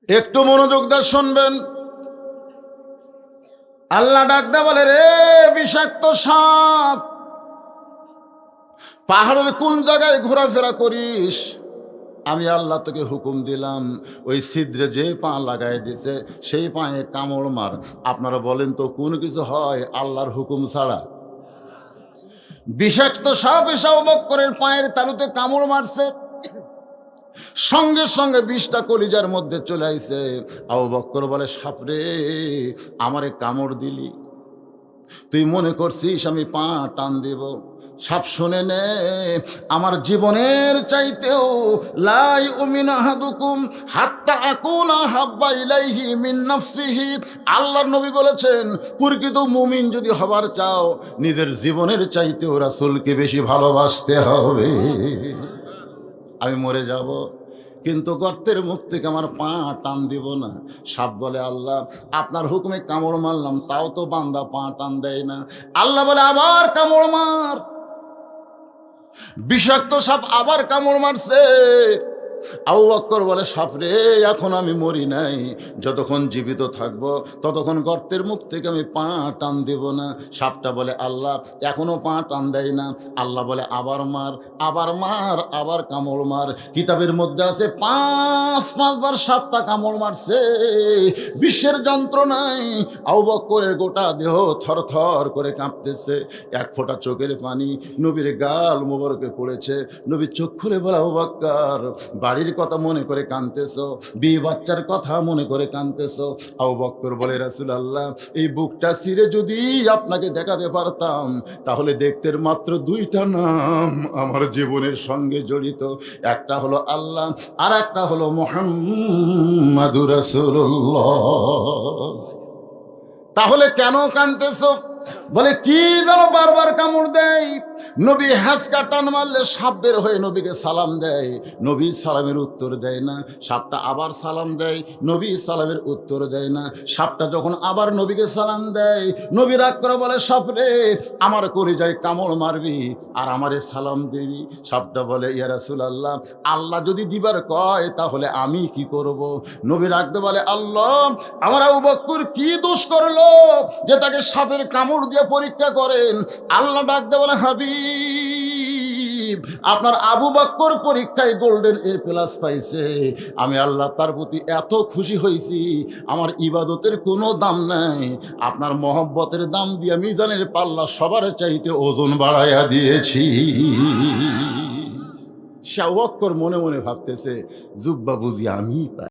একটু মনোযোগ দিয়ে শুনবেন। আল্লাহ ডাকদা বলে, রে বিষাক্ত সাপ, পাহাড়ের কোন জায়গায় ঘোরাফেরা করিস? আমি আল্লাহ তোকে হুকুম দিলাম, ওই ছিদ্রে যে পা লাগাই দিছে সেই পায়ে কামড় মার। আপনারা বলেন তো কোন কিছু হয় আল্লাহর হুকুম ছাড়া? বিষাক্ত সাপ এসে আবু বকরের পায়ের তালুতে কামড় মারছে, সঙ্গে সঙ্গে বিষটা কলিজার মধ্যে চলে আইছে। আবু বকর বলে, সাপরে আমারে কামড় দিলি, তুই মনে করছিস আমি পা টান দিব? সাপ শুনে নে, আমার জীবনের চাইতেও লাই উমিন আহাদুকুম হাত্তা আকুনা হাব্বা ইলাইহি মিন নাফসিহি। আল্লাহর নবী বলেছেন, প্রকৃত মুমিন যদি হবার চাও নিজের জীবনের চাইতেও রাসূলকে বেশি ভালোবাসতে হবে। আমি মরে যাব কিন্তু গর্তের মুখ থেকে আমার পা টান দিব না। সাপ বলে, আল্লাহ আপনার হুকুমে কামড় মারলাম, তাও তো বান্দা পা টান দেয় না। আল্লাহ বলে, আবার কামড় মার। বিষাক্ত সাপ আবার কামড় মারছে। আবু বকর বলে, সাপরে এখন আমি মরি নাই, যতক্ষণ জীবিত থাকব ততক্ষণ গর্তের মুখ থেকে আমি পা টান দেব না। সাপটা বলে, আল্লাহ এখনো পা টান দেয় না। আল্লাহ বলে, আবার মার, আবার মার, আবার কামড় মার। কিতাবের মধ্যে আছে 5বার সাপটা কামড় মারছে। বিশ্বের যন্ত্রণায় আবু বকরের গোটা দেহ থর থর করে কাঁপতেছে। এক ফোঁটা চোখের পানি নবীর গাল মোবারকে পড়েছে। নবী চোখ খুলে বলে, আবু বকর বাড়ির কথা মনে করে কাঁদতেছো, বিয়ে বাচ্চার কথা মনে করে কাঁদতেছো। আবু বকর বলে, রাসূলুল্লাহ এই বুকটা ছিঁড়ে যদি আপনাকে দেখাতে পারতাম তাহলে দেখতে মাত্র 2টা নাম আমার জীবনের সঙ্গে জড়িত, একটা হলো আল্লাহ আর একটা হলো মুহাম্মাদুর রাসূলুল্লাহ। তাহলে কেন কাঁদতেছো? বলে, কি যেন বারবার কামড় দেয়। নবী হ্যাঁচকা টান মারলে সাপ বের হয়ে নবীকে সালাম দেয়, নবী সালামের উত্তর দেয় না। সাপটা আবার সালাম দেয়, নবী সালামের উত্তর দেয় না। সাপটা যখন আবার নবীকে সালাম দেয়, নবী রাগ করে বলে, সাপরে আমার কলিজায় কামড় মারবি আর আমারে সালাম দিবি? সাপটা বলে, ইয়া রাসূলুল্লাহ আল্লাহ যদি দিবার কয় তাহলে আমি কি করব? নবী রাখতে বলে, আল্লাহ আমার আবু বকর কি দোষ করলো যে তাকে সাপের কামড় দিয়ে পরীক্ষা করেন? আল্লাহ ডাকতে বলে, হাবিব আপনার আবু বকর পরীক্ষায় গোল্ডেন A+ পাইছে, আমি আল্লাহ তার প্রতি এত খুশি হয়েছি, আমার ইবাদতের কোনো দাম নাই, আপনার মহব্বতের দাম দিয়ে মিজানের পাল্লা সবার চাইতে ওজন বাড়াইয়া দিয়েছি। সে আবু বকর মনে মনে ভাবতেছে, জুব্বা বুঝি আমি পাই।